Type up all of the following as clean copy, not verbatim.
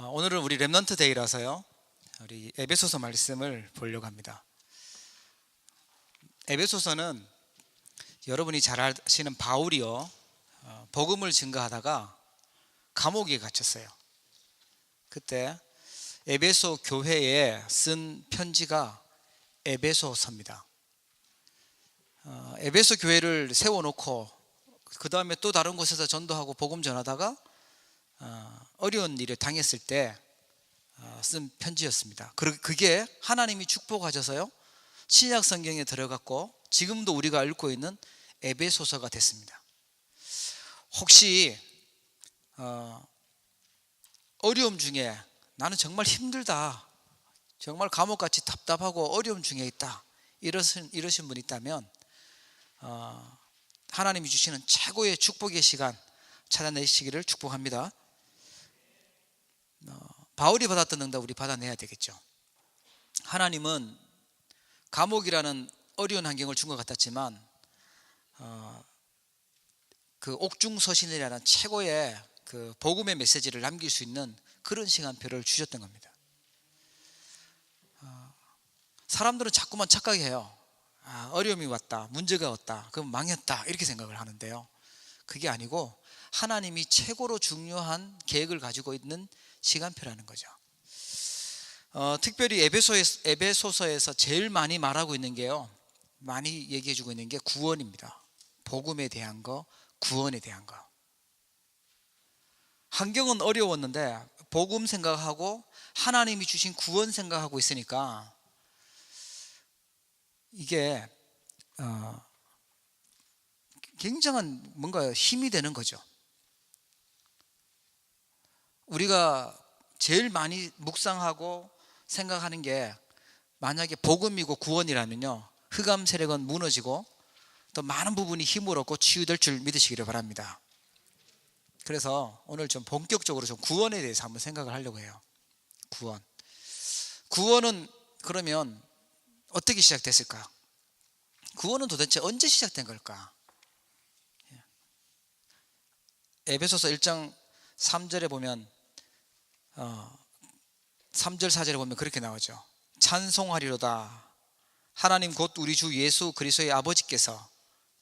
오늘은 우리 렘넌트 데이라서요. 우리 에베소서 말씀을 보려고 합니다. 에베소서는 여러분이 잘 아시는 바울이요, 복음을 증거하다가 감옥에 갇혔어요. 그때 에베소 교회에 쓴 편지가 에베소서입니다. 에베소 교회를 세워놓고 그 다음에 또 다른 곳에서 전도하고 복음 전하다가 어려운 일을 당했을 때 쓴 편지였습니다. 그게 하나님이 축복하셔서요, 신약 성경에 들어갔고 지금도 우리가 읽고 있는 에베소서가 됐습니다. 혹시 어려움 중에 나는 정말 힘들다, 정말 감옥같이 답답하고 어려움 중에 있다, 이러신 분이 있다면 하나님이 주시는 최고의 축복의 시간 찾아내시기를 축복합니다. 바울이 받았던 응답 우리 받아내야 되겠죠. 하나님은 감옥이라는 어려운 환경을 준 것 같았지만 그 옥중서신이라는 최고의 그 복음의 메시지를 남길 수 있는 그런 시간표를 주셨던 겁니다. 사람들은 자꾸만 착각해요. 어려움이 왔다, 문제가 왔다, 그럼 망했다, 이렇게 생각을 하는데요, 그게 아니고 하나님이 최고로 중요한 계획을 가지고 있는 시간표라는 거죠. 특별히 에베소서에서 제일 많이 말하고 있는 게요, 많이 얘기해 주고 있는 게 구원입니다. 복음에 대한 거, 구원에 대한 거. 환경은 어려웠는데 복음 생각하고 하나님이 주신 구원 생각하고 있으니까 이게 굉장한 뭔가 힘이 되는 거죠. 우리가 제일 많이 묵상하고 생각하는 게 만약에 복음이고 구원이라면요, 흑암 세력은 무너지고 또 많은 부분이 힘을 얻고 치유될 줄 믿으시기를 바랍니다. 그래서 오늘 좀 본격적으로 좀 구원에 대해서 한번 생각을 하려고 해요. 구원은 그러면 어떻게 시작됐을까? 구원은 도대체 언제 시작된 걸까? 에베소서 1장 3절에 보면 3절 4절에 보면 그렇게 나오죠. 찬송하리로다, 하나님 곧 우리 주 예수 그리스도의 아버지께서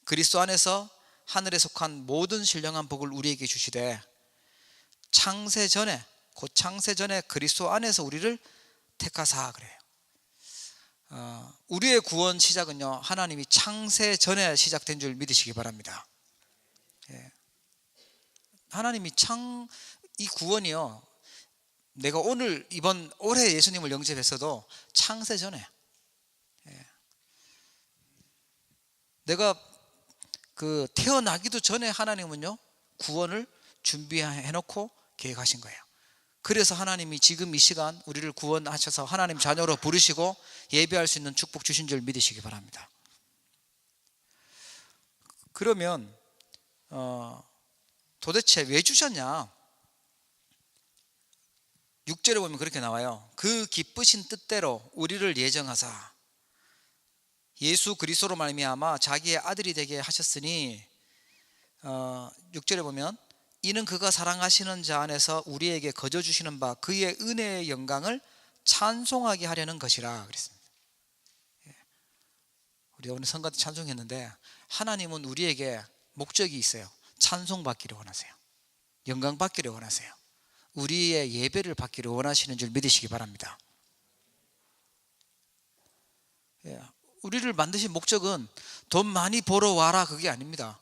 그리스도 안에서 하늘에 속한 모든 신령한 복을 우리에게 주시되 창세 전에, 곧 창세 전에 그리스도 안에서 우리를 택하사, 그래요. 우리의 구원 시작은요, 하나님이 창세 전에 시작된 줄 믿으시기 바랍니다. 하나님이 이 구원이요, 내가 이번 올해 예수님을 영접했어도 창세 전에, 내가 태어나기도 전에 하나님은요, 구원을 준비해 놓고 계획하신 거예요. 그래서 하나님이 지금 이 시간 우리를 구원하셔서 하나님 자녀로 부르시고 예배할 수 있는 축복 주신 줄 믿으시기 바랍니다. 그러면 도대체 왜 주셨냐? 6절에 보면 그렇게 나와요. 그 기쁘신 뜻대로 우리를 예정하사 예수 그리스도로 말미암아 자기의 아들이 되게 하셨으니, 6절에 보면 이는 그가 사랑하시는 자 안에서 우리에게 거저 주시는 바 그의 은혜의 영광을 찬송하게 하려는 것이라 그랬습니다. 우리가 오늘 성가 때 찬송했는데 하나님은 우리에게 목적이 있어요. 찬송받기를 원하세요. 영광 받기를 원하세요. 우리의 예배를 받기를 원하시는 줄 믿으시기 바랍니다. 우리를 만드신 목적은 돈 많이 벌어 와라, 그게 아닙니다.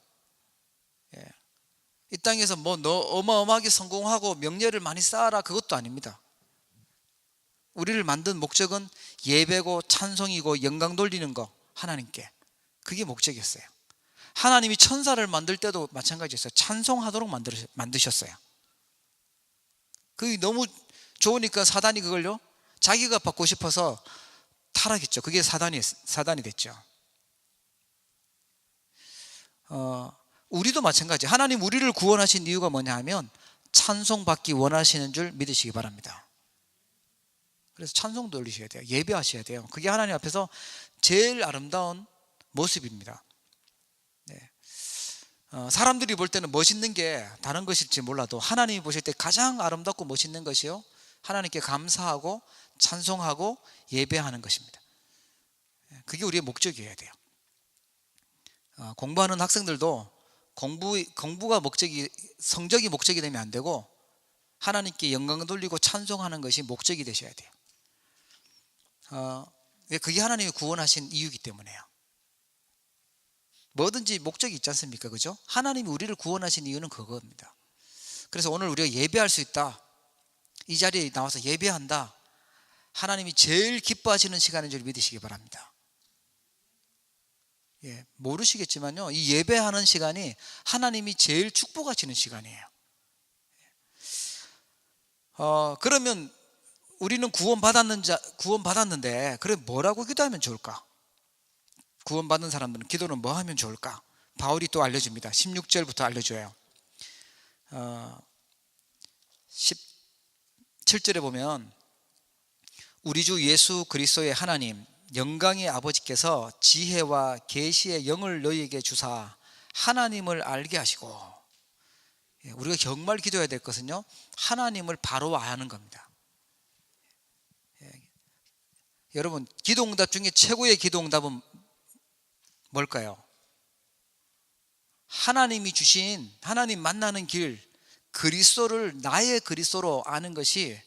이 땅에서 너 어마어마하게 성공하고 명예를 많이 쌓아라, 그것도 아닙니다. 우리를 만든 목적은 예배고 찬송이고 영광 돌리는 거, 하나님께. 그게 목적이었어요. 하나님이 천사를 만들 때도 마찬가지였어요. 찬송하도록 만드셨어요. 그게 너무 좋으니까 사단이 그걸요, 자기가 받고 싶어서 타락했죠. 그게 사단이 됐죠. 우리도 마찬가지. 하나님 우리를 구원하신 이유가 뭐냐 하면 찬송받기 원하시는 줄 믿으시기 바랍니다. 그래서 찬송도 올리셔야 돼요. 예배하셔야 돼요. 그게 하나님 앞에서 제일 아름다운 모습입니다. 사람들이 볼 때는 멋있는 게 다른 것일지 몰라도 하나님이 보실 때 가장 아름답고 멋있는 것이요, 하나님께 감사하고 찬송하고 예배하는 것입니다. 그게 우리의 목적이어야 돼요. 공부하는 학생들도 공부가 목적이, 성적이 목적이 되면 안 되고 하나님께 영광 돌리고 찬송하는 것이 목적이 되셔야 돼요. 그게 하나님이 구원하신 이유이기 때문에요. 뭐든지 목적이 있지 않습니까? 그죠? 하나님이 우리를 구원하신 이유는 그겁니다. 그래서 오늘 우리가 예배할 수 있다, 이 자리에 나와서 예배한다, 하나님이 제일 기뻐하시는 시간인 줄 믿으시기 바랍니다. 모르시겠지만요, 이 예배하는 시간이 하나님이 제일 축복하시는 시간이에요. 그러면 우리는 구원받았는데 그래 뭐라고 기도하면 좋을까? 구원받은 사람들은 기도는 뭐 하면 좋을까? 바울이 또 알려줍니다. 16절부터 알려줘요. 17절에 보면 우리 주 예수 그리스도의 하나님 영광의 아버지께서 지혜와 계시의 영을 너희에게 주사 하나님을 알게 하시고, 우리가 정말 기도해야 될 것은요, 하나님을 바로 아는 겁니다. 여러분, 기도응답 중에 최고의 기도응답은 뭘까요? 하나님이 주신, 하나님 만나는 길, 그리스도를 나의 그리스도로 아는 것이,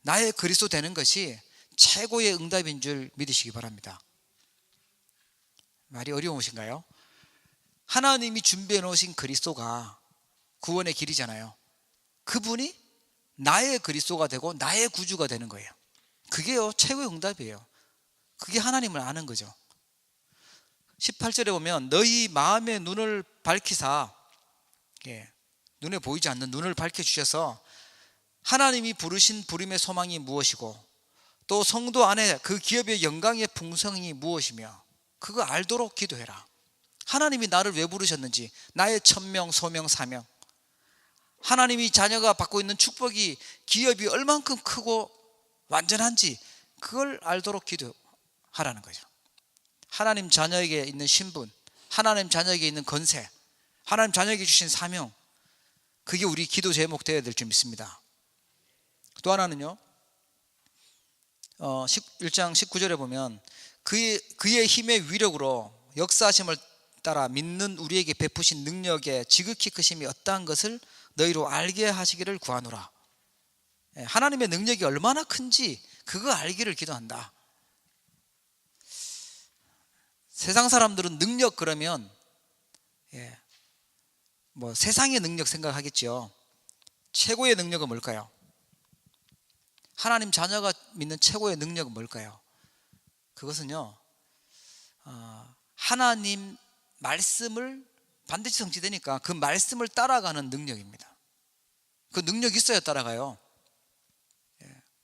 나의 그리스도 되는 것이 최고의 응답인 줄 믿으시기 바랍니다. 말이 어려우신가요? 하나님이 준비해 놓으신 그리스도가 구원의 길이잖아요. 그분이 나의 그리스도가 되고 나의 구주가 되는 거예요. 그게요 최고의 응답이에요. 그게 하나님을 아는 거죠. 18절에 보면 너희 마음의 눈을 밝히사, 눈에 보이지 않는 눈을 밝혀주셔서 하나님이 부르신 부름의 소망이 무엇이고 또 성도 안에 그 기업의 영광의 풍성이 무엇이며 그거 알도록 기도해라. 하나님이 나를 왜 부르셨는지, 나의 천명, 소명, 사명, 하나님이 자녀가 받고 있는 축복이, 기업이 얼만큼 크고 완전한지 그걸 알도록 기도하라는 거죠. 하나님 자녀에게 있는 신분, 하나님 자녀에게 있는 건세, 하나님 자녀에게 주신 사명, 그게 우리 기도 제목 되어야 될 줄 믿습니다. 또 하나는요, 1장 19절에 보면 그의 힘의 위력으로 역사하심을 따라 믿는 우리에게 베푸신 능력의 지극히 크심이 어떠한 것을 너희로 알게 하시기를 구하노라. 하나님의 능력이 얼마나 큰지 그거 알기를 기도한다. 세상 사람들은 능력 그러면 뭐 세상의 능력 생각하겠죠. 최고의 능력은 뭘까요? 하나님 자녀가 믿는 최고의 능력은 뭘까요? 그것은요, 하나님 말씀을 반드시 성취되니까 그 말씀을 따라가는 능력입니다. 그 능력이 있어야 따라가요.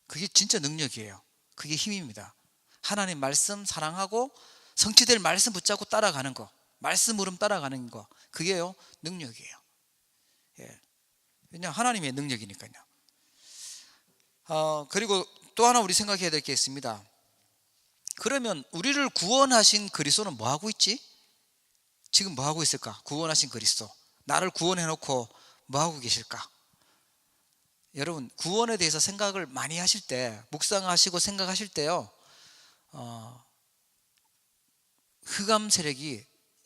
그게 진짜 능력이에요. 그게 힘입니다. 하나님 말씀 사랑하고 성취될 말씀 붙잡고 따라가는 거, 말씀 흐름 따라가는 거, 그게요 능력이에요. 왜냐, 하나님의 능력이니까요. 그리고 또 하나 우리 생각해야 될 게 있습니다. 그러면 우리를 구원하신 그리스도는 뭐 하고 있지? 지금 뭐 하고 있을까? 구원하신 그리스도, 나를 구원해 놓고 뭐 하고 계실까? 여러분, 구원에 대해서 생각을 많이 하실 때, 묵상하시고 생각하실 때요, 흑암 세력이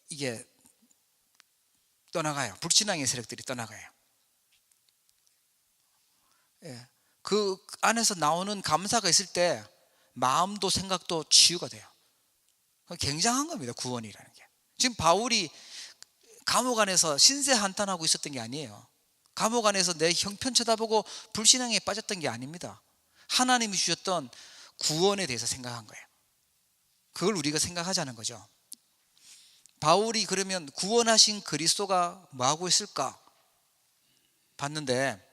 이게 떠나가요. 불신앙의 세력들이 떠나가요. 그 안에서 나오는 감사가 있을 때 마음도 생각도 치유가 돼요. 굉장한 겁니다, 구원이라는 게. 지금 바울이 감옥 안에서 신세 한탄하고 있었던 게 아니에요. 감옥 안에서 내 형편 쳐다보고 불신앙에 빠졌던 게 아닙니다. 하나님이 주셨던 구원에 대해서 생각한 거예요. 그걸 우리가 생각하자는 거죠. 바울이 그러면 구원하신 그리스도가 뭐 하고 있을까 봤는데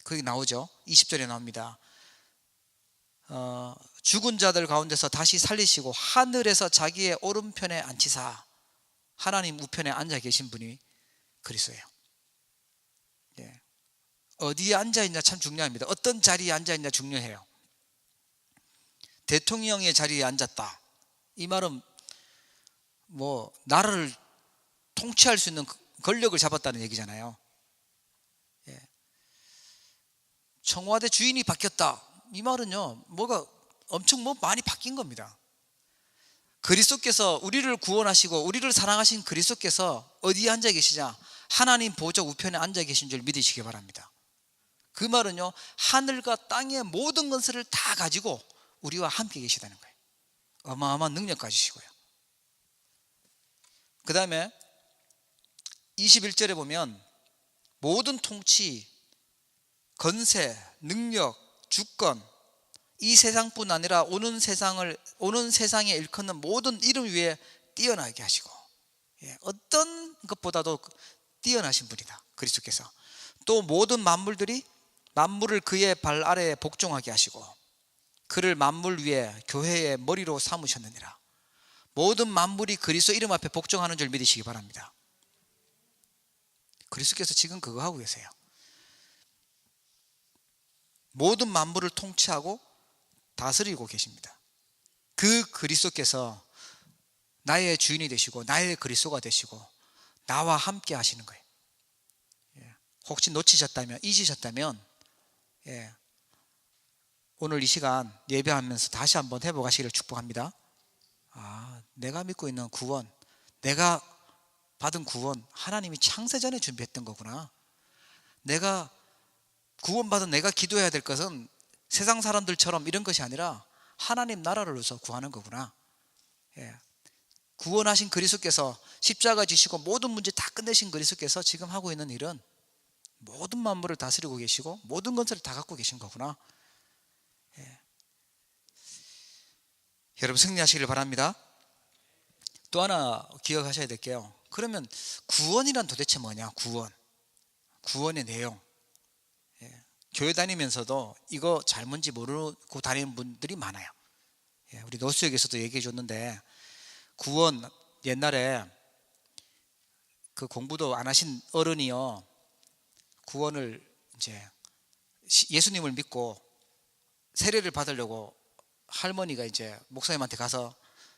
거기 나오죠. 20절에 나옵니다. 죽은 자들 가운데서 다시 살리시고 하늘에서 자기의 오른편에 앉히사, 하나님 우편에 앉아 계신 분이 그리스도예요. 어디에 앉아있냐 참 중요합니다. 어떤 자리에 앉아있냐 중요해요. 대통령의 자리에 앉았다, 이 말은 뭐 나라를 통치할 수 있는 권력을 잡았다는 얘기잖아요. 청와대 주인이 바뀌었다. 이 말은요, 뭐가 엄청 많이 바뀐 겁니다. 그리스도께서 우리를 구원하시고 우리를 사랑하신 그리스도께서 어디에 앉아 계시냐? 하나님 보좌 우편에 앉아 계신 줄 믿으시기 바랍니다. 그 말은요, 하늘과 땅의 모든 것을 다 가지고 우리와 함께 계시다는 거예요. 어마어마한 능력 가지시고요. 그 다음에 21절에 보면 모든 통치, 건세, 능력, 주권, 이 세상뿐 아니라 오는 세상에 일컫는 모든 이름 위에 뛰어나게 하시고, 어떤 것보다도 뛰어나신 분이다, 그리스도께서. 또 모든 만물을 그의 발 아래에 복종하게 하시고 그를 만물 위에 교회의 머리로 삼으셨느니라. 모든 만물이 그리스도 이름 앞에 복종하는 줄 믿으시기 바랍니다. 그리스도께서 지금 그거 하고 계세요. 모든 만물을 통치하고 다스리고 계십니다. 그 그리스도께서 나의 주인이 되시고 나의 그리스도가 되시고 나와 함께 하시는 거예요. 혹시 놓치셨다면, 잊으셨다면 오늘 이 시간 예배하면서 다시 한번 회복하시기를 축복합니다. 내가 믿고 있는 구원, 내가 받은 구원, 하나님이 창세전에 준비했던 거구나. 내가 구원받은 내가 기도해야 될 것은 세상 사람들처럼 이런 것이 아니라 하나님 나라를 위해서 구하는 거구나. 구원하신 그리스도께서 십자가 지시고 모든 문제 다 끝내신 그리스도께서 지금 하고 있는 일은 모든 만물을 다스리고 계시고 모든 것을 다 갖고 계신 거구나. 여러분 승리하시길 바랍니다. 또 하나 기억하셔야 될 게요, 그러면 구원이란 도대체 뭐냐? 구원의 내용. 교회 다니면서도 이거 잘 뭔지 모르고 다니는 분들이 많아요. 우리 노수역에서도 얘기해 줬는데, 구원, 옛날에 그 공부도 안 하신 어른이요, 구원을 이제 예수님을 믿고 세례를 받으려고 할머니가 이제 목사님한테 가서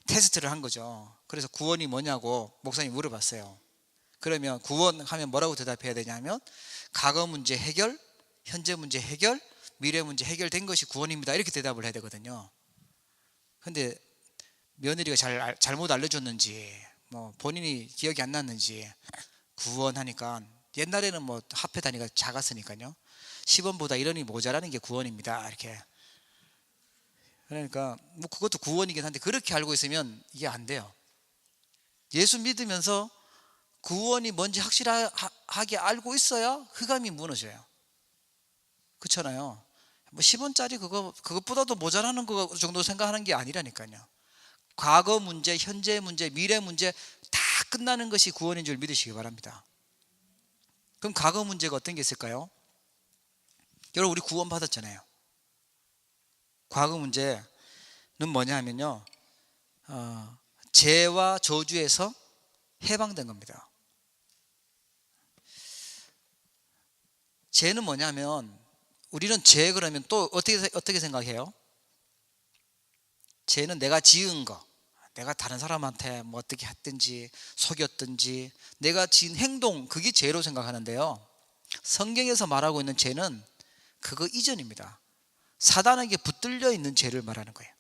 테스트를 한 거죠. 그래서 구원이 뭐냐고 목사님이 물어봤어요. 그러면 구원하면 뭐라고 대답해야 되냐면, 과거 문제 해결, 현재 문제 해결, 미래 문제 해결된 것이 구원입니다, 이렇게 대답을 해야 되거든요. 근데 며느리가 잘못 알려줬는지 본인이 기억이 안 났는지 구원하니까, 옛날에는 합해 단위가 작았으니까요, 10원보다 1원이 모자라는 게 구원입니다, 이렇게. 그러니까 그것도 구원이긴 한데 그렇게 알고 있으면 이게 안 돼요. 예수 믿으면서 구원이 뭔지 확실하게 알고 있어야 흑암이 무너져요. 그렇잖아요. 10원짜리 그것보다도 모자라는 거 정도 생각하는 게 아니라니까요. 과거 문제, 현재 문제, 미래 문제 다 끝나는 것이 구원인 줄 믿으시기 바랍니다. 그럼 과거 문제가 어떤 게 있을까요? 여러분, 우리 구원 받았잖아요. 과거 문제는 뭐냐 하면요, 죄와 저주에서 해방된 겁니다. 죄는 뭐냐면, 우리는 죄 그러면 또 어떻게 생각해요? 죄는 내가 지은 거, 내가 다른 사람한테 어떻게 했든지 속였든지 내가 지은 행동, 그게 죄로 생각하는데요, 성경에서 말하고 있는 죄는 그거 이전입니다. 사단에게 붙들려 있는 죄를 말하는 거예요.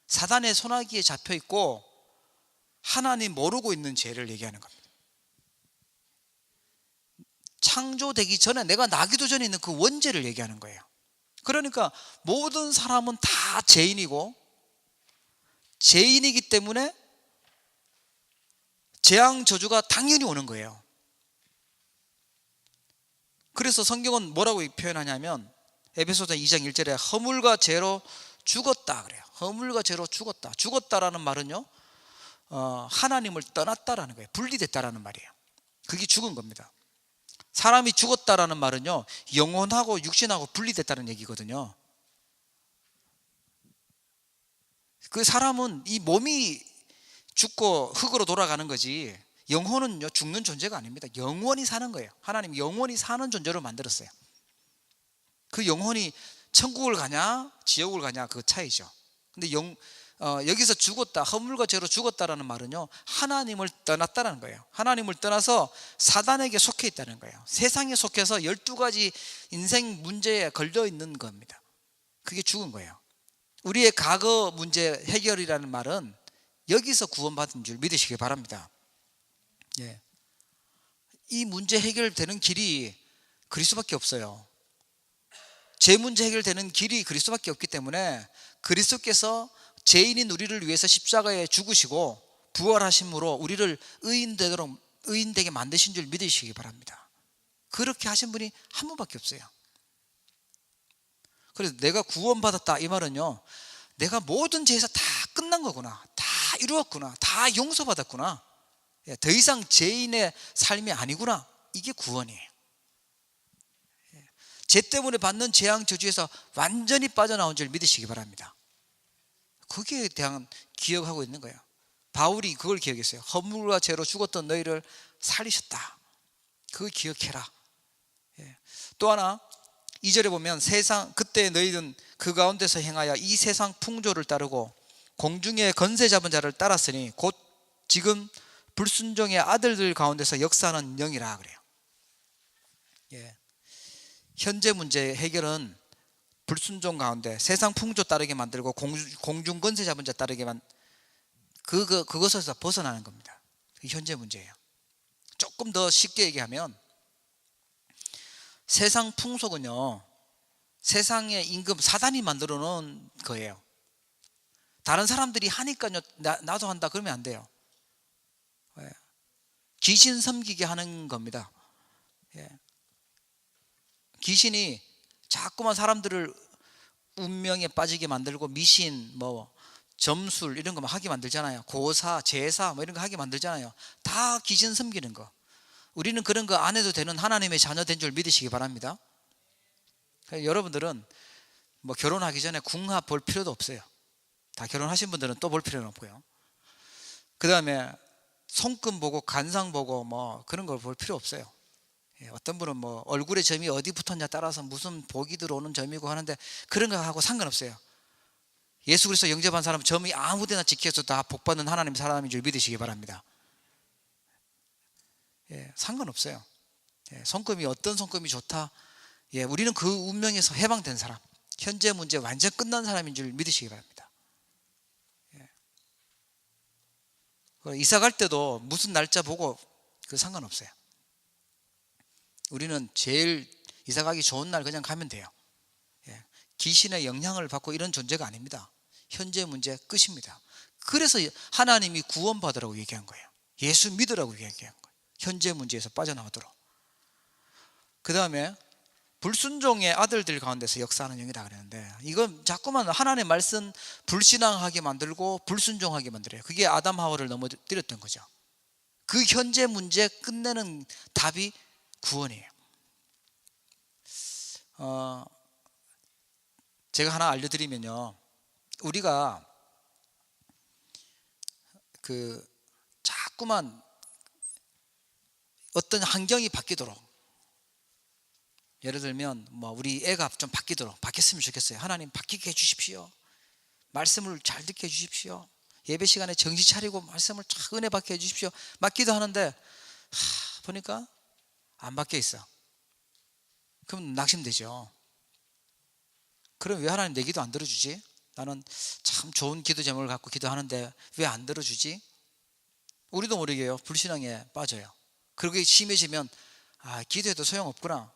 사단의 손아귀에 잡혀 있고 하나님 모르고 있는 죄를 얘기하는 겁니다. 창조되기 전에, 내가 나기도 전에 있는 그 원죄를 얘기하는 거예요. 그러니까 모든 사람은 다 죄인이고, 죄인이기 때문에 재앙 저주가 당연히 오는 거예요. 그래서 성경은 뭐라고 표현하냐면, 에베소서 2장 1절에 허물과 죄로 죽었다 그래요. 허물과 죄로 죽었다. 죽었다라는 말은요, 하나님을 떠났다라는 거예요. 분리됐다라는 말이에요. 그게 죽은 겁니다. 사람이 죽었다라는 말은요, 영혼하고 육신하고 분리됐다는 얘기거든요. 그 사람은 이 몸이 죽고 흙으로 돌아가는 거지, 영혼은요 죽는 존재가 아닙니다. 영원히 사는 거예요. 하나님 영원히 사는 존재로 만들었어요. 그 영혼이 천국을 가냐 지옥을 가냐 그 차이죠. 근데 여기서 죽었다, 허물과 죄로 죽었다라는 말은요, 하나님을 떠났다는 거예요. 하나님을 떠나서 사단에게 속해 있다는 거예요. 세상에 속해서 12가지 인생 문제에 걸려 있는 겁니다. 그게 죽은 거예요. 우리의 과거 문제 해결이라는 말은 여기서 구원받은 줄 믿으시기 바랍니다. 예. 이 문제 해결되는 길이 그리스도밖에 없어요. 죄 문제 해결되는 길이 그리스도밖에 없기 때문에 그리스도께서 죄인인 우리를 위해서 십자가에 죽으시고 부활하심으로 우리를 의인되게 만드신 줄 믿으시기 바랍니다. 그렇게 하신 분이 한 분밖에 없어요. 그래서 내가 구원받았다 이 말은요, 내가 모든 죄에서 다 끝난 거구나, 다 이루었구나, 다 용서받았구나, 더 이상 죄인의 삶이 아니구나, 이게 구원이에요. 죄 때문에 받는 재앙 저주에서 완전히 빠져나온 줄 믿으시기 바랍니다. 거기에 대한 기억하고 있는 거예요. 바울이 그걸 기억했어요. 허물과 죄로 죽었던 너희를 살리셨다. 그걸 기억해라. 또 하나 2절에 보면 그때 너희는 그 가운데서 행하여 이 세상 풍조를 따르고 공중의 건세 잡은 자를 따랐으니 곧 지금 불순종의 아들들 가운데서 역사하는 영이라 그래요. 현재 문제 해결은 불순종 가운데 세상 풍조 따르게 만들고 공중 건세 잡은 자 따르게만 그것에서 벗어나는 겁니다. 그게 현재 문제예요. 조금 더 쉽게 얘기하면 세상 풍속은요, 세상의 임금 사단이 만들어 놓은 거예요. 다른 사람들이 하니까요 나도 한다 그러면 안 돼요. 귀신 섬기게 하는 겁니다. 귀신이 자꾸만 사람들을 운명에 빠지게 만들고 미신, 점술 이런 거 하게 만들잖아요. 고사, 제사 이런 거 하게 만들잖아요. 다 귀신 섬기는 거. 우리는 그런 거 안 해도 되는 하나님의 자녀 된 줄 믿으시기 바랍니다. 여러분들은 결혼하기 전에 궁합 볼 필요도 없어요. 다 결혼하신 분들은 또 볼 필요는 없고요. 그 다음에 손금 보고 간상 보고 그런 걸 볼 필요 없어요. 어떤 분은 얼굴에 점이 어디 붙었냐 따라서 무슨 복이 들어오는 점이고 하는데 그런 거 하고 상관없어요. 예수 그리스도 영접한 사람은 점이 아무데나 찍혀서 다 복받는 하나님 사람인 줄 믿으시기 바랍니다. 상관없어요. 손금이 어떤 손금이 좋다, 우리는 그 운명에서 해방된 사람, 현재 문제 완전 끝난 사람인 줄 믿으시기 바랍니다. 이사 갈 때도 무슨 날짜 보고 상관없어요. 우리는 제일 이사 가기 좋은 날 그냥 가면 돼요. 귀신의 영향을 받고 이런 존재가 아닙니다. 현재 문제 끝입니다. 그래서 하나님이 구원받으라고 얘기한 거예요. 예수 믿으라고 얘기한 거예요. 현재 문제에서 빠져나오도록. 그 다음에 불순종의 아들들 가운데서 역사하는 영이라 그랬는데, 이건 자꾸만 하나님의 말씀 불신앙하게 만들고 불순종하게 만들어요. 그게 아담 하와를 넘어뜨렸던 거죠. 그 현재 문제 끝내는 답이 구원이에요. 제가 하나 알려드리면요, 우리가 자꾸만 어떤 환경이 바뀌도록, 예를 들면 우리 애가 좀 바뀌었으면 좋겠어요. 하나님 바뀌게 해주십시오. 말씀을 잘 듣게 해주십시오. 예배 시간에 정신 차리고 말씀을 쫙 은혜 받게 해주십시오. 맞기도 하는데 보니까 안 바뀌어 있어. 그럼 낙심되죠. 그럼 왜 하나님 내 기도 안 들어주지? 나는 참 좋은 기도 제목을 갖고 기도하는데 왜 안 들어주지? 우리도 모르게요, 불신앙에 빠져요. 그렇게 심해지면 기도해도 소용없구나.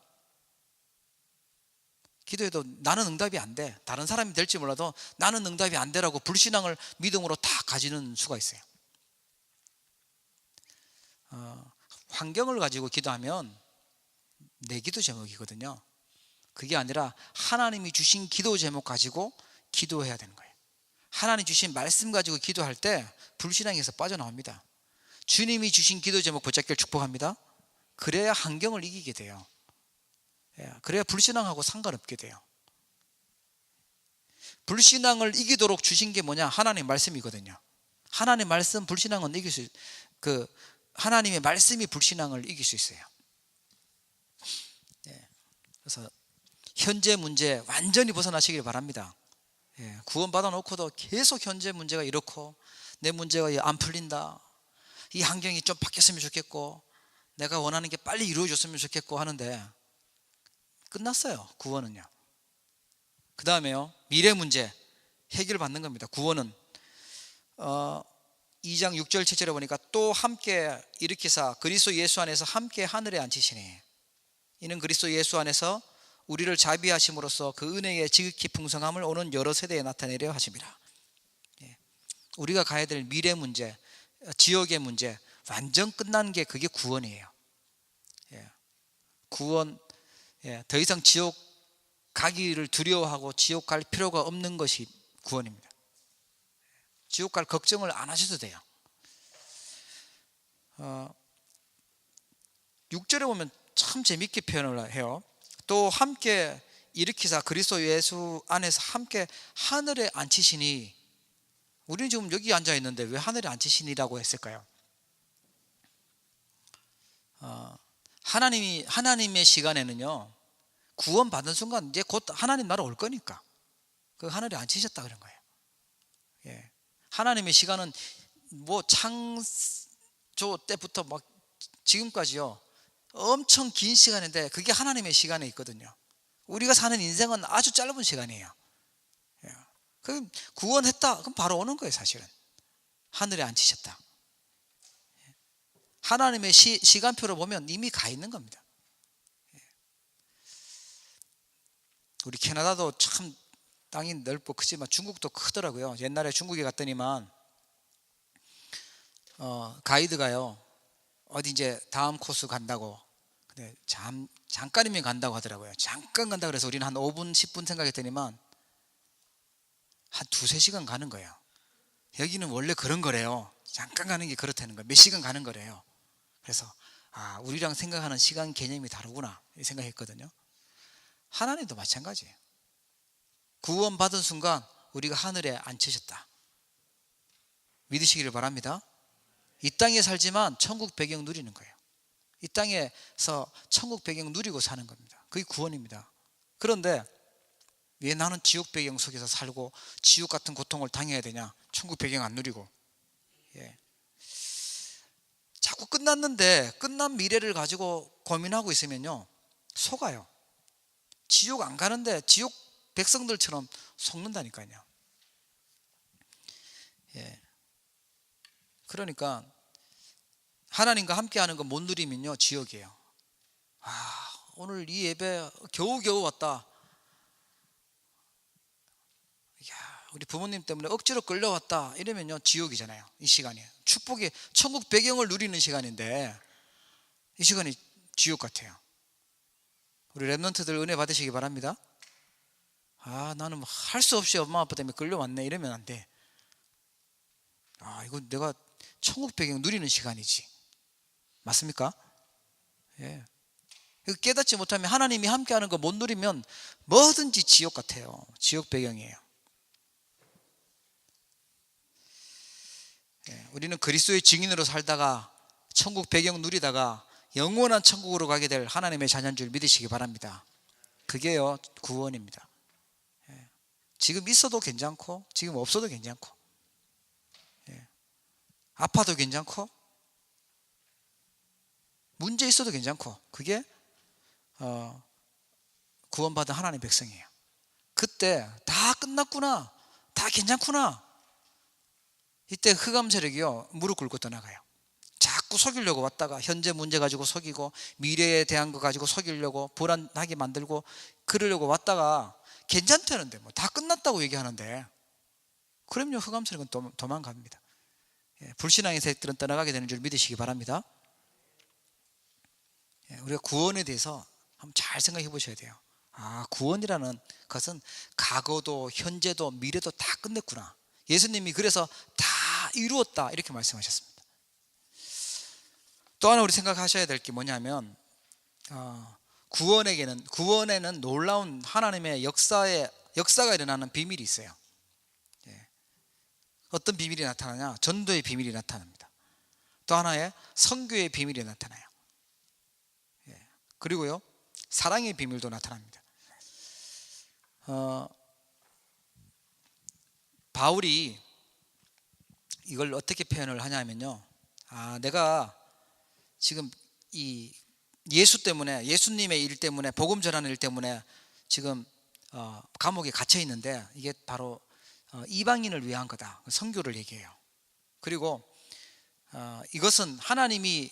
기도해도 나는 응답이 안 돼. 다른 사람이 될지 몰라도 나는 응답이 안 되라고 불신앙을 믿음으로 다 가지는 수가 있어요. 환경을 가지고 기도하면 내 기도 제목이거든요. 그게 아니라 하나님이 주신 기도 제목 가지고 기도해야 되는 거예요. 하나님 주신 말씀 가지고 기도할 때 불신앙에서 빠져나옵니다. 주님이 주신 기도 제목 붙잡기를 축복합니다. 그래야 환경을 이기게 돼요. 그래야 불신앙하고 상관없게 돼요. 불신앙을 이기도록 주신 게 뭐냐? 하나님 말씀이거든요. 하나님 말씀, 불신앙은 이길 수 하나님의 말씀이 불신앙을 이길 수 있어요. 그래서 현재 문제 완전히 벗어나시길 바랍니다. 구원받아 놓고도 계속 현재 문제가 이렇고 내 문제가 안 풀린다, 이 환경이 좀 바뀌었으면 좋겠고 내가 원하는 게 빨리 이루어졌으면 좋겠고 하는데 끝났어요. 구원은요. 그 다음에요, 미래 문제 해결받는 겁니다. 구원은 2장 6절 7절에 보니까 또 함께 일으키사 그리스도 예수 안에서 함께 하늘에 앉히시니 이는 그리스도 예수 안에서 우리를 자비하심으로써 그 은혜의 지극히 풍성함을 오는 여러 세대에 나타내려 하심이라. 우리가 가야 될 미래 문제, 지옥의 문제 완전 끝난 게 그게 구원이에요. 구원, 더 이상 지옥 가기를 두려워하고 지옥 갈 필요가 없는 것이 구원입니다. 지옥 갈 걱정을 안 하셔도 돼요. 6절에 보면 참 재밌게 표현을 해요. 또 함께 일으키사 그리스도 예수 안에서 함께 하늘에 앉히시니, 우리는 지금 여기 앉아 있는데 왜 하늘에 앉히시니라고 했을까요? 하나님의 시간에는요, 구원받은 순간 이제 곧 하나님 나라 올 거니까 그 하늘에 앉히셨다 그런 거예요. 하나님의 시간은 뭐 창조 때부터 막 지금까지요 엄청 긴 시간인데 그게 하나님의 시간에 있거든요. 우리가 사는 인생은 아주 짧은 시간이에요. 그럼 구원했다 그럼 바로 오는 거예요. 사실은 하늘에 앉히셨다. 하나님의 시간표로 보면 이미 가 있는 겁니다. 우리 캐나다도 참 땅이 넓고 크지만 중국도 크더라고요. 옛날에 중국에 갔더니만 가이드가요 어디 이제 다음 코스 간다고, 근데 잠깐이면 간다고 하더라고요. 잠깐 간다고 그래서 우리는 한 5분 10분 생각했더니만 한 2-3시간 가는 거예요. 여기는 원래 그런 거래요. 잠깐 가는 게 그렇다는 거예요. 몇 시간 가는 거래요. 그래서 우리랑 생각하는 시간 개념이 다르구나 이 생각했거든요. 하나님도 마찬가지예요. 구원받은 순간 우리가 하늘에 앉히셨다 믿으시기를 바랍니다. 이 땅에 살지만 천국 배경 누리는 거예요. 이 땅에서 천국 배경 누리고 사는 겁니다. 그게 구원입니다. 그런데 왜 나는 지옥 배경 속에서 살고 지옥 같은 고통을 당해야 되냐, 천국 배경 안 누리고. 자꾸 끝났는데 끝난 미래를 가지고 고민하고 있으면요 속아요. 지옥 안 가는데 지옥 백성들처럼 속는다니까요. 그러니까 하나님과 함께 하는 거 못 누리면요 지옥이에요. 오늘 이 예배 겨우겨우 왔다, 우리 부모님 때문에 억지로 끌려왔다 이러면요 지옥이잖아요. 이 시간이 축복의 천국 배경을 누리는 시간인데 이 시간이 지옥 같아요. 우리 랩런트들 은혜 받으시기 바랍니다. 나는 할 수 없이 엄마 아빠 때문에 끌려왔네 이러면 안 돼. 이거 내가 천국 배경 누리는 시간이지. 맞습니까? 깨닫지 못하면 하나님이 함께하는 거 못 누리면 뭐든지 지옥 같아요. 지옥 배경이에요. 우리는 그리스도의 증인으로 살다가 천국 배경 누리다가 영원한 천국으로 가게 될 하나님의 자녀인 줄 믿으시기 바랍니다. 그게요 구원입니다. 지금 있어도 괜찮고 지금 없어도 괜찮고 아파도 괜찮고 문제 있어도 괜찮고 그게 구원받은 하나님의 백성이에요. 그때 다 끝났구나, 다 괜찮구나, 이때 흑암 세력이요 무릎 꿇고 떠나가요. 자꾸 속이려고 왔다가 현재 문제 가지고 속이고 미래에 대한 거 가지고 속이려고 불안하게 만들고 그러려고 왔다가 괜찮다는데 뭐 다 끝났다고 얘기하는데 그럼요 흑암 세력은 도망갑니다. 불신앙의 세력들은 떠나가게 되는 줄 믿으시기 바랍니다. 우리가 구원에 대해서 한번 잘 생각해 보셔야 돼요. 구원이라는 것은 과거도 현재도 미래도 다 끝냈구나. 예수님이 그래서 다 이루었다 이렇게 말씀하셨습니다. 또 하나 우리 생각하셔야 될 게 뭐냐면 구원에는 놀라운 하나님의 역사가 일어나는 비밀이 있어요. 어떤 비밀이 나타나냐? 전도의 비밀이 나타납니다. 또 하나의 선교의 비밀이 나타나요. 그리고요 사랑의 비밀도 나타납니다. 바울이 이걸 어떻게 표현을 하냐면요, 내가 지금 이 예수 때문에, 예수님의 일 때문에, 복음 전하는 일 때문에 지금 감옥에 갇혀 있는데, 이게 바로 이방인을 위한 거다, 선교를 얘기해요. 그리고 이것은 하나님이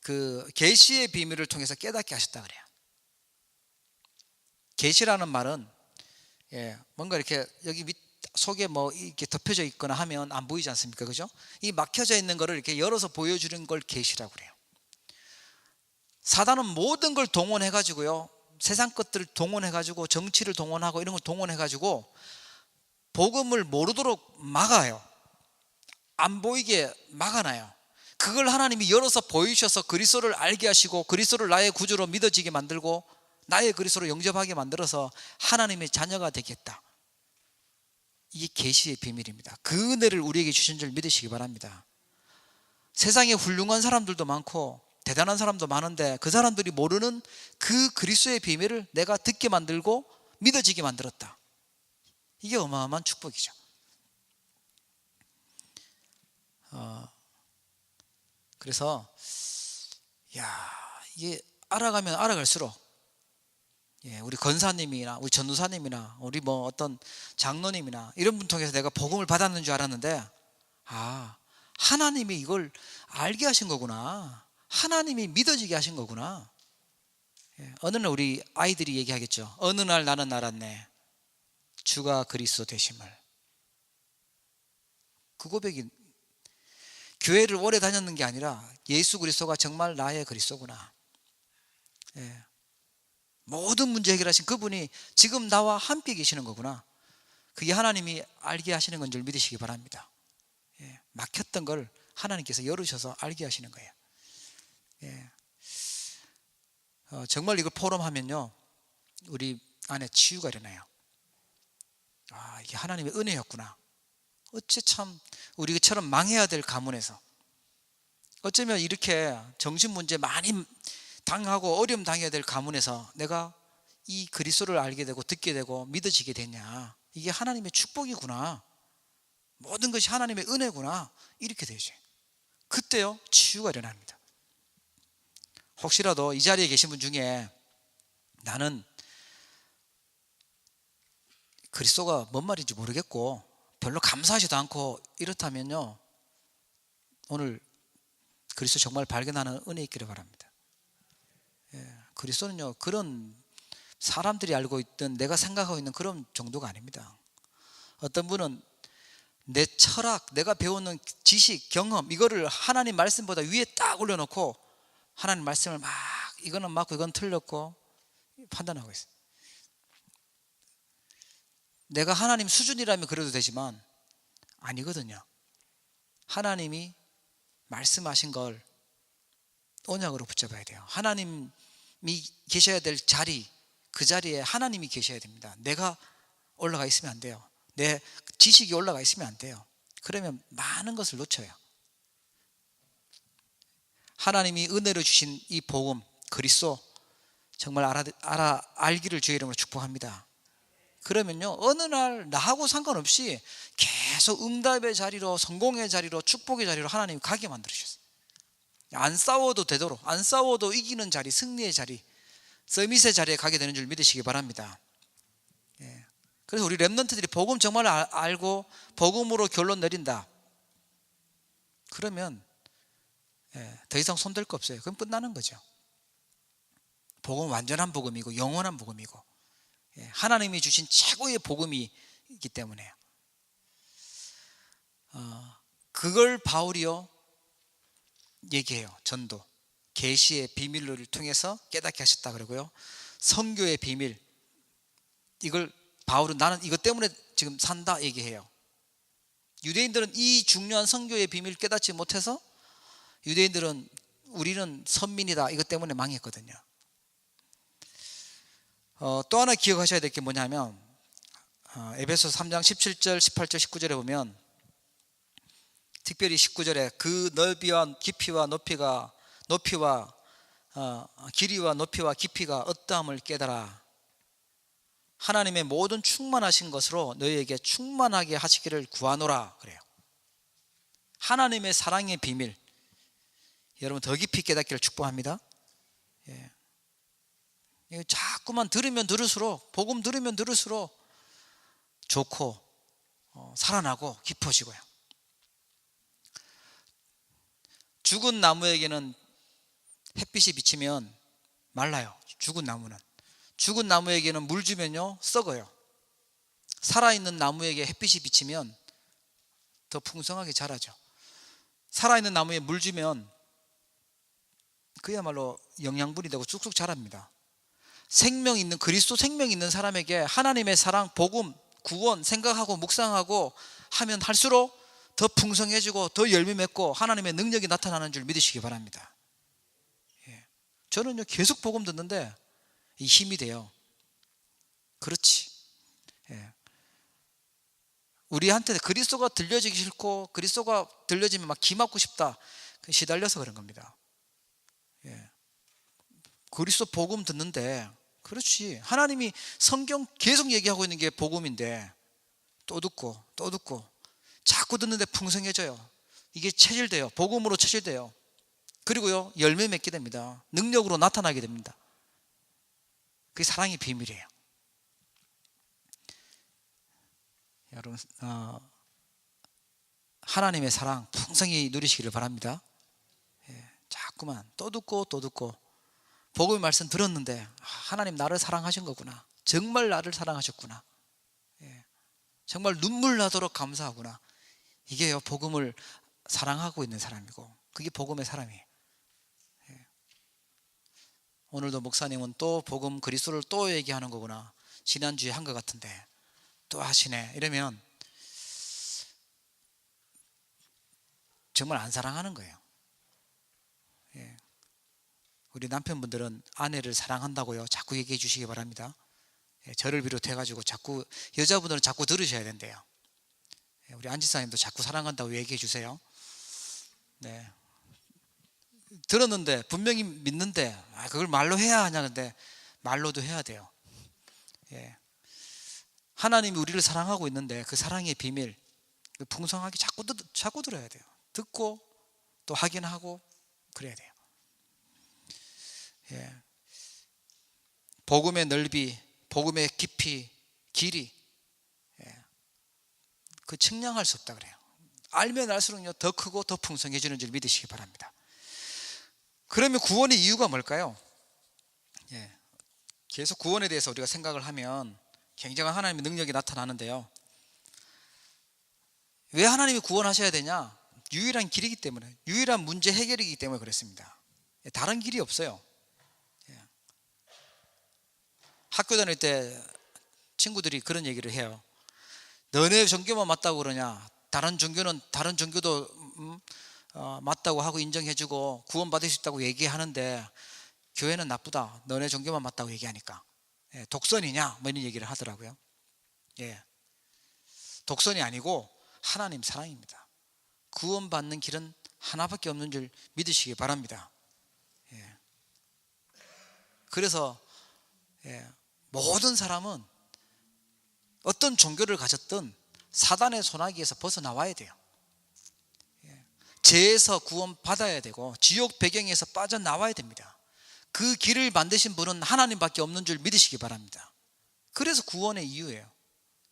그 계시의 비밀을 통해서 깨닫게 하셨다 그래요. 계시라는 말은 뭔가 이렇게 여기 밑 속에 뭐 이렇게 덮여져 있거나 하면 안 보이지 않습니까? 그죠? 이 막혀져 있는 거를 이렇게 열어서 보여주는 걸 계시라고 그래요. 사단은 모든 걸 동원해 가지고요, 세상 것들을 동원해 가지고, 정치를 동원하고 이런 걸 동원해 가지고 복음을 모르도록 막아요. 안 보이게 막아놔요. 그걸 하나님이 열어서 보이셔서 그리스도를 알게 하시고, 그리스도를 나의 구주로 믿어지게 만들고, 나의 그리스도로 영접하게 만들어서 하나님의 자녀가 되겠다. 이게 계시의 비밀입니다. 그 은혜를 우리에게 주신 줄 믿으시기 바랍니다. 세상에 훌륭한 사람들도 많고 대단한 사람도 많은데, 그 사람들이 모르는 그 그리스도의 비밀을 내가 듣게 만들고 믿어지게 만들었다. 이게 어마어마한 축복이죠. 그래서 이게 알아가면 알아갈수록, 우리 권사님이나 우리 전도사님이나 우리 뭐 어떤 장로님이나 이런 분 통해서 내가 복음을 받았는 줄 알았는데, 하나님이 이걸 알게 하신 거구나, 하나님이 믿어지게 하신 거구나. 어느 날 우리 아이들이 얘기하겠죠. 어느 날 나는 알았네, 주가 그리스도 되심을. 그 고백이 교회를 오래 다녔는 게 아니라 예수 그리스도가 정말 나의 그리스도구나. 모든 문제 해결하신 그분이 지금 나와 함께 계시는 거구나. 그게 하나님이 알게 하시는 건 줄 믿으시기 바랍니다. 막혔던 걸 하나님께서 열으셔서 알게 하시는 거예요. 정말 이걸 포럼하면요, 우리 안에 치유가 일어나요. 이게 하나님의 은혜였구나. 어째 참 우리처럼 망해야 될 가문에서, 어쩌면 이렇게 정신 문제 많이 당하고 어려움 당해야 될 가문에서 내가 이 그리스도를 알게 되고 듣게 되고 믿어지게 됐냐. 이게 하나님의 축복이구나, 모든 것이 하나님의 은혜구나, 이렇게 되죠. 그때요, 치유가 일어납니다. 혹시라도 이 자리에 계신 분 중에 나는 그리스도가 뭔 말인지 모르겠고 별로 감사하지도 않고 이렇다면요, 오늘 그리스도 정말 발견하는 은혜 있기를 바랍니다. 그리스도는요, 그런 사람들이 알고 있던, 내가 생각하고 있는 그런 정도가 아닙니다. 어떤 분은 내 철학, 내가 배우는 지식, 경험, 이거를 하나님 말씀보다 위에 딱 올려놓고 하나님 말씀을 막 이거는 맞고 이건 틀렸고 판단하고 있어요. 내가 하나님 수준이라면 그래도 되지만 아니거든요. 하나님이 말씀하신 걸 언약으로 붙잡아야 돼요. 하나님이 계셔야 될 자리, 그 자리에 하나님이 계셔야 됩니다. 내가 올라가 있으면 안 돼요. 내 지식이 올라가 있으면 안 돼요. 그러면 많은 것을 놓쳐요. 하나님이 은혜로 주신 이 복음, 그리스도 정말 알기를 주의 이름으로 축복합니다. 그러면요, 어느 날 나하고 상관없이 계속 응답의 자리로, 성공의 자리로, 축복의 자리로 하나님이 가게 만들으셨어요. 안 싸워도 되도록, 안 싸워도 이기는 자리, 승리의 자리, 서밋의 자리에 가게 되는 줄 믿으시기 바랍니다. 그래서 우리 렘넌트들이 복음 정말 알고 복음으로 결론 내린다, 그러면 더 이상 손댈 거 없어요. 그럼 끝나는 거죠. 복음은 완전한 복음이고 영원한 복음이고 하나님이 주신 최고의 복음이기 때문에요. 그걸 바울이요 얘기해요. 전도, 계시의 비밀을 통해서 깨닫게 하셨다 그러고요, 선교의 비밀, 이걸 바울은 나는 이것 때문에 지금 산다 얘기해요. 유대인들은 이 중요한 선교의 비밀을 깨닫지 못해서 유대인들은 우리는 선민이다 이것 때문에 망했거든요. 또 하나 기억하셔야 될 게 뭐냐면 에베소서 3장 17절, 18절, 19절에 보면 특별히 19절에 그 넓이와 깊이와 높이와 길이와 높이와 깊이가 어떠함을 깨달아. 하나님의 모든 충만하신 것으로 너희에게 충만하게 하시기를 구하노라 그래요. 하나님의 사랑의 비밀, 여러분 더 깊이 깨닫기를 축복합니다. 예. 이거 자꾸만 들으면 들을수록, 복음 들으면 들을수록 좋고 살아나고 깊어지고요. 죽은 나무에게는 햇빛이 비치면 말라요. 죽은 나무에게는 물 주면요 썩어요. 살아있는 나무에게 햇빛이 비치면 더 풍성하게 자라죠. 살아있는 나무에 물 주면 그야말로 영양분이 되고 쑥쑥 자랍니다. 생명 있는, 그리스도 생명 있는 사람에게 하나님의 사랑, 복음, 구원 생각하고 묵상하고 하면 할수록 더 풍성해지고 더 열매 맺고 하나님의 능력이 나타나는 줄 믿으시기 바랍니다. 저는요 계속 복음 듣는데 이 힘이 돼요. 그렇지. 우리한테 그리스도가 들려지기 싫고 그리스도가 들려지면 막 기맞고 싶다, 시달려서 그런 겁니다. 그리스도 복음 듣는데, 그렇지, 하나님이 성경 계속 얘기하고 있는 게 복음인데 또 듣고 또 듣고 자꾸 듣는데 풍성해져요. 이게 체질돼요. 복음으로 체질돼요. 그리고요 열매 맺게 됩니다. 능력으로 나타나게 됩니다. 그게 사랑의 비밀이에요. 여러분 하나님의 사랑 풍성히 누리시기를 바랍니다. 자꾸만 또 듣고 또 듣고 복음의 말씀 들었는데 하나님 나를 사랑하신 거구나, 정말 나를 사랑하셨구나, 정말 눈물 나도록 감사하구나. 이게요 복음을 사랑하고 있는 사람이고, 그게 복음의 사람이에요. 오늘도 목사님은 또 복음 그리스도를 또 얘기하는 거구나, 지난주에 한 것 같은데 또 하시네, 이러면 정말 안 사랑하는 거예요. 우리 남편분들은 아내를 사랑한다고요 자꾸 얘기해 주시기 바랍니다. 저를 비롯해 가지고 자꾸, 여자분들은 자꾸 들으셔야 된대요. 우리 안지사님도 자꾸 사랑한다고 얘기해 주세요. 네. 들었는데 분명히 믿는데 그걸 말로 해야 하냐, 근데 말로도 해야 돼요. 하나님이 우리를 사랑하고 있는데 그 사랑의 비밀 풍성하게 자꾸 들어야 돼요. 듣고 또 확인하고 그래야 돼요. 복음의 넓이, 복음의 깊이, 길이, 그 측량할 수 없다 그래요. 알면 알수록요 더 크고 더 풍성해지는 줄 믿으시기 바랍니다. 그러면 구원의 이유가 뭘까요? 계속 구원에 대해서 우리가 생각을 하면 굉장한 하나님의 능력이 나타나는데요, 왜 하나님이 구원하셔야 되냐? 유일한 길이기 때문에, 유일한 문제 해결이기 때문에 그렇습니다. 다른 길이 없어요. 학교 다닐 때 친구들이 그런 얘기를 해요. 너네 종교만 맞다고 그러냐? 다른 종교도 맞다고 하고 인정해주고 구원받을 수 있다고 얘기하는데 교회는 나쁘다, 너네 종교만 맞다고 얘기하니까. 독선이냐? 뭐 이런 얘기를 하더라고요. 독선이 아니고 하나님 사랑입니다. 구원받는 길은 하나밖에 없는 줄 믿으시기 바랍니다. 그래서 모든 사람은 어떤 종교를 가졌든 사단의 손아귀에서 벗어나와야 돼요. 죄에서 구원받아야 되고 지옥 배경에서 빠져나와야 됩니다. 그 길을 만드신 분은 하나님밖에 없는 줄 믿으시기 바랍니다. 그래서 구원의 이유예요.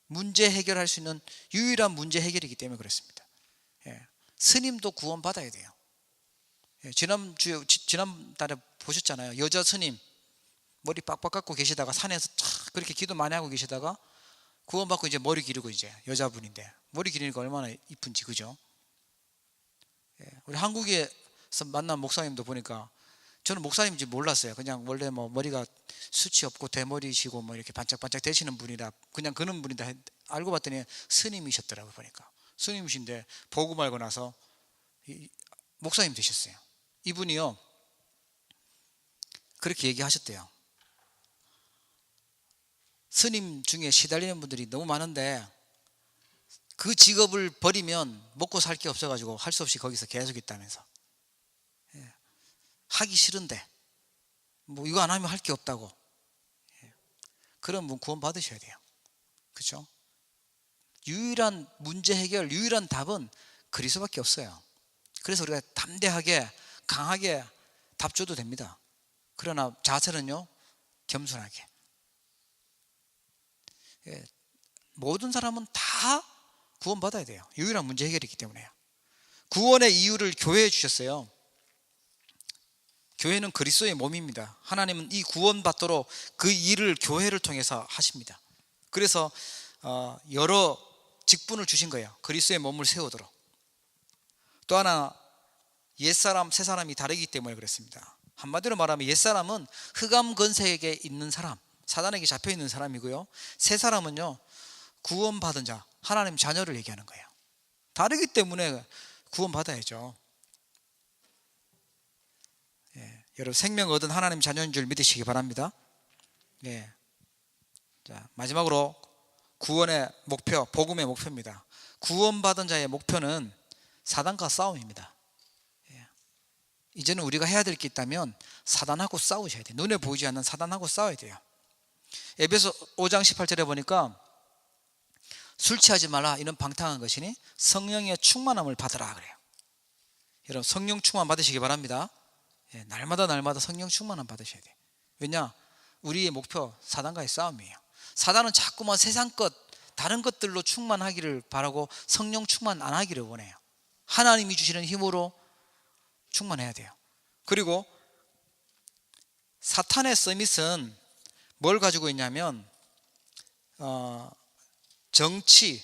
문제 해결할 수 있는 유일한 문제 해결이기 때문에 그렇습니다. 스님도 구원받아야 돼요. 지난달에 보셨잖아요. 여자 스님 머리 빡빡 깎고 계시다가 산에서 촥 그렇게 기도 많이 하고 계시다가 구원받고 이제 머리 기르고, 이제 여자분인데 머리 기르니까 얼마나 이쁜지, 그죠? 우리 한국에서 만난 목사님도 보니까, 저는 목사님인지 몰랐어요. 그냥 원래 뭐 머리가 숱이 없고 대머리시고 뭐 이렇게 반짝반짝 되시는 분이라 그냥 그런 분이다 알고 봤더니 스님이셨더라고요. 보니까 스님이신데 복음 알고 나서 목사님 되셨어요. 이분이요 그렇게 얘기하셨대요. 스님 중에 시달리는 분들이 너무 많은데 그 직업을 버리면 먹고 살 게 없어가지고 할 수 없이 거기서 계속 있다면서. 하기 싫은데 뭐 이거 안 하면 할 게 없다고. 그런 분 구원 받으셔야 돼요. 그렇죠? 유일한 문제 해결, 유일한 답은 그리스도밖에 없어요. 그래서 우리가 담대하게 강하게 답 줘도 됩니다. 그러나 자세는요, 겸손하게. 모든 사람은 다 구원받아야 돼요. 유일한 문제 해결이기 때문에요. 구원의 이유를 교회에 주셨어요. 교회는 그리스도의 몸입니다. 하나님은 이 구원받도록 그 일을 교회를 통해서 하십니다. 그래서 여러 직분을 주신 거예요. 그리스도의 몸을 세우도록. 또 하나, 옛사람 새사람이 다르기 때문에 그렇습니다. 한마디로 말하면 옛사람은 흑암 권세에 있는 사람, 사단에게 잡혀있는 사람이고요, 새사람은요 구원받은 자, 하나님 자녀를 얘기하는 거예요. 다르기 때문에 구원받아야죠. 여러분, 생명 얻은 하나님 자녀인 줄 믿으시기 바랍니다. 자, 마지막으로 구원의 목표, 복음의 목표입니다. 구원받은 자의 목표는 사단과 싸움입니다. 이제는 우리가 해야 될 게 있다면 사단하고 싸우셔야 돼요. 눈에 보이지 않는 사단하고 싸워야 돼요. 에베소 5장 18절에 보니까 술 취하지 말라, 이는 방탕한 것이니 성령의 충만함을 받으라 그래요. 여러분, 성령 충만 받으시기 바랍니다. 날마다 성령 충만함 받으셔야 돼요. 왜냐? 우리의 목표 사단과의 싸움이에요. 사단은 자꾸만 세상 것, 다른 것들로 충만하기를 바라고 성령 충만 안 하기를 원해요. 하나님이 주시는 힘으로 충만해야 돼요. 그리고 사탄의 서밋은 뭘 가지고 있냐면 정치,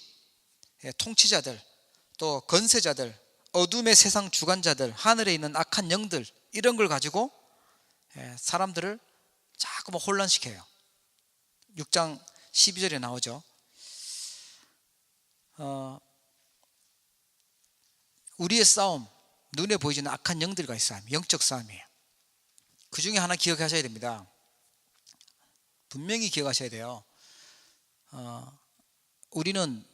통치자들, 또 건세자들, 어둠의 세상 주관자들, 하늘에 있는 악한 영들, 이런 걸 가지고 사람들을 자꾸 혼란시켜요. 6장 12절에 나오죠. 우리의 싸움, 눈에 보이지는 악한 영들과의 싸움, 영적 싸움이에요. 그 중에 하나 기억하셔야 됩니다. 분명히 기억하셔야 돼요. 우리는,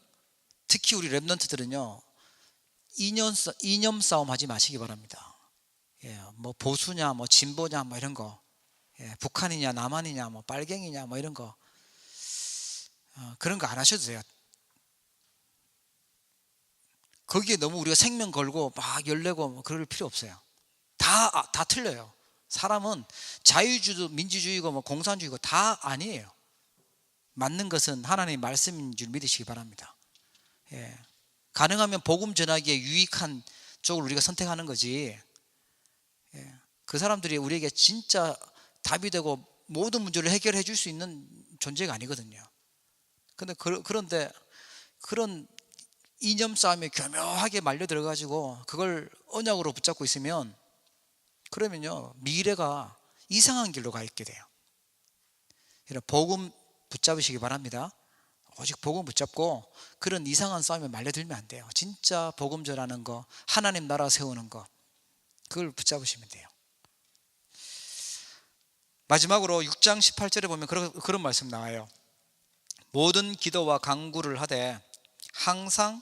특히 우리 랩런트들은요, 이념 싸움 하지 마시기 바랍니다. 뭐 보수냐, 뭐 진보냐, 뭐 이런 거, 북한이냐, 남한이냐, 뭐 빨갱이냐, 뭐 이런 거, 그런 거 안 하셔도 돼요. 거기에 너무 우리가 생명 걸고 막 열내고 뭐 그럴 필요 없어요. 다 틀려요. 사람은 자유주의, 민주주의고 뭐 공산주의고 다 아니에요. 맞는 것은 하나님의 말씀인 줄 믿으시기 바랍니다. 가능하면 복음 전하기에 유익한 쪽을 우리가 선택하는 거지, 그 사람들이 우리에게 진짜 답이 되고 모든 문제를 해결해 줄 수 있는 존재가 아니거든요. 그런데 그런 이념 싸움에 교묘하게 말려 들어가지고 그걸 언약으로 붙잡고 있으면, 그러면요 미래가 이상한 길로 가 있게 돼요. 복음 붙잡으시기 바랍니다. 오직 복음 붙잡고 그런 이상한 싸움에 말려들면 안 돼요. 진짜 복음 전하는 거, 하나님 나라 세우는 거, 그걸 붙잡으시면 돼요. 마지막으로 6장 18절에 보면 그런 말씀 나와요. 모든 기도와 간구를 하되 항상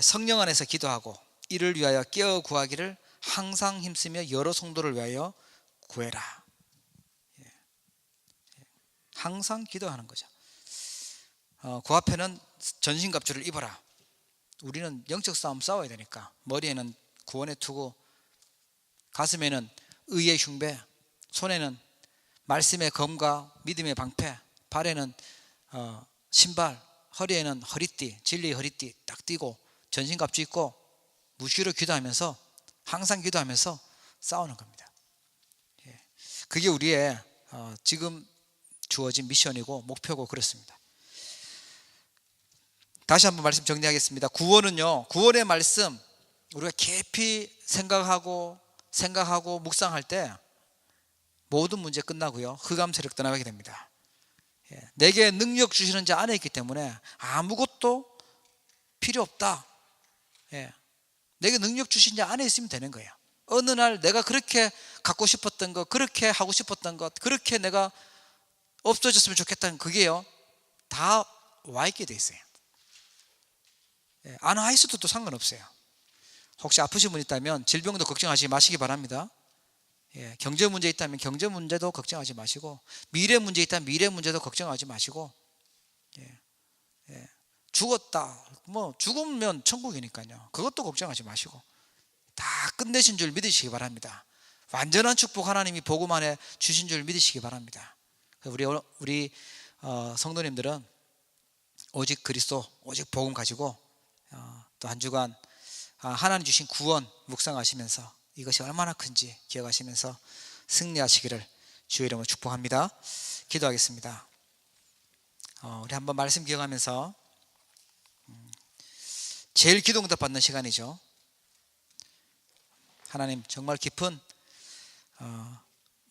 성령 안에서 기도하고 이를 위하여 깨어 구하기를 항상 힘쓰며 여러 성도를 위하여 구해라. 항상 기도하는 거죠. 그 앞에는 전신갑주를 입어라. 우리는 영적 싸움 싸워야 되니까 머리에는 구원의 투구, 가슴에는 의의 흉배, 손에는 말씀의 검과 믿음의 방패, 발에는 신발, 허리에는 허리띠, 진리의 허리띠 딱 띠고 전신갑주 입고 무시로 기도하면서, 항상 기도하면서 싸우는 겁니다. 그게 우리의 지금 주어진 미션이고 목표고 그렇습니다. 다시 한번 말씀 정리하겠습니다. 구원은요, 구원의 말씀 우리가 깊이 생각하고 묵상할 때 모든 문제 끝나고요, 흑암 세력 떠나가게 됩니다. 내게 능력 주시는 자 안에 있기 때문에 아무것도 필요 없다. 내게 능력 주신 자 안에 있으면 되는 거예요. 어느 날 내가 그렇게 갖고 싶었던 것, 그렇게 하고 싶었던 것, 그렇게 내가 없어졌으면 좋겠다는 그게요 다 와 있게 돼 있어요. 안 와 있어도 또 상관없어요. 혹시 아프신 분 있다면 질병도 걱정하지 마시기 바랍니다. 예, 경제 문제 있다면 경제 문제도 걱정하지 마시고, 미래 문제 있다면 미래 문제도 걱정하지 마시고, 예, 예, 죽었다, 뭐 죽으면 천국이니까요. 그것도 걱정하지 마시고 다 끝내신 줄 믿으시기 바랍니다. 완전한 축복 하나님이 복음 안에 주신 줄 믿으시기 바랍니다. 우리 성도님들은 오직 그리스도, 오직 복음 가지고 또 한 주간 하나님 주신 구원 묵상하시면서 이것이 얼마나 큰지 기억하시면서 승리하시기를 주의 이름으로 축복합니다. 기도하겠습니다. 우리 한번 말씀 기억하면서, 제일 기도응답 받는 시간이죠. 하나님 정말 깊은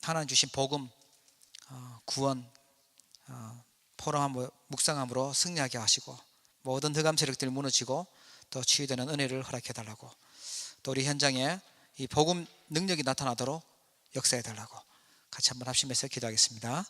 하나님 주신 복음, 구원, 포럼함으로 묵상함으로 승리하게 하시고 모든 흑암 세력들이 무너지고 또 치유되는 은혜를 허락해 달라고, 또 우리 현장에 이 복음 능력이 나타나도록 역사해 달라고 같이 한번 합심해서 기도하겠습니다.